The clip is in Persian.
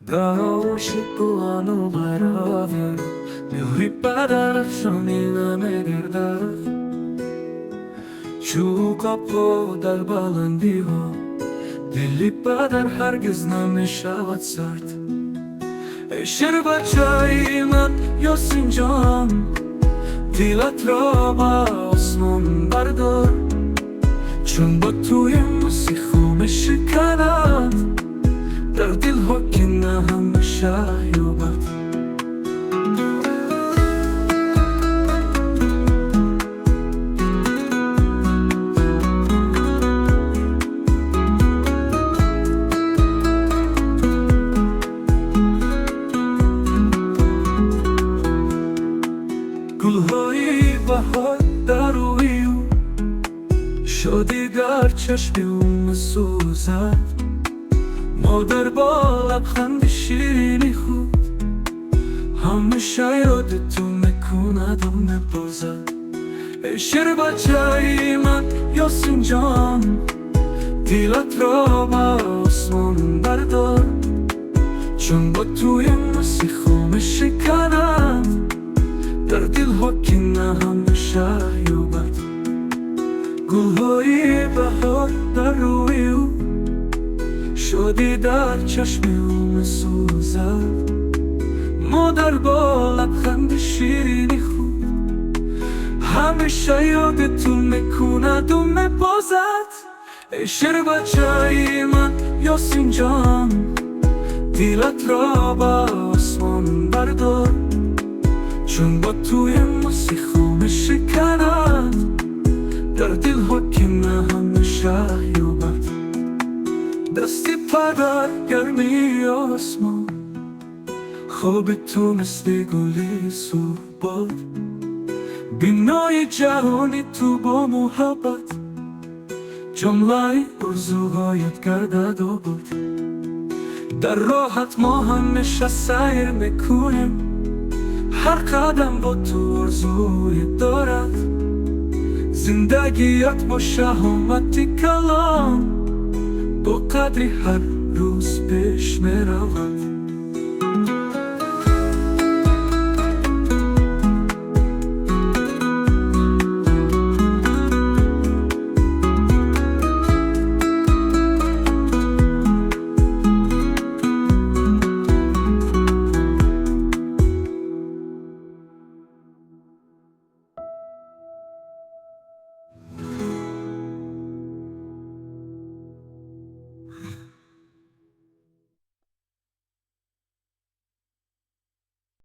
Dałszy płanu barawy, miły padar szanina megerdar. Çuka podar balandiho, dili padar hergiz namişavat sart. Eşer bachayman yosincan, dila troba osman bardor. Çun batuyum sikhum shikarat, dar dil ho kinna hamisha yubat. گل‌های بهار در روی او شادی در چشم او می‌سوزد. مادر با لبخند شیرینی خود همیشه یاد تو میکند و می‌بازد. ای شیر بچه‌ی من یاسین جان، دلت را با آسمان بردار. چون با توی مسیحو میشکنم، در دل ها کنه همیشه یوبد. گل‌های بهار در روی او شادی در چشم او می‌سوزد. مادر با لبخند شیرینی خود همیشه یاد تو میکند و می‌بازد. ای شیر بچه‌ی من یاسین جان، دلت را با آسمان بردار. چون با توی مسیحو میشکنم، در دل ها کنه همیشه یوبد. دستی پدر گرمی آسمان، خواب تو مثل گلی صبح. بینای جهانی تو با محبت، جمله آرزوهایت گردد و بود. در راحت ما همیشه سیر میکنیم، هر قدم با تو آرزوی دارد. زندگیت با شهامتی کلام، با قدری هر روز پیش میرود.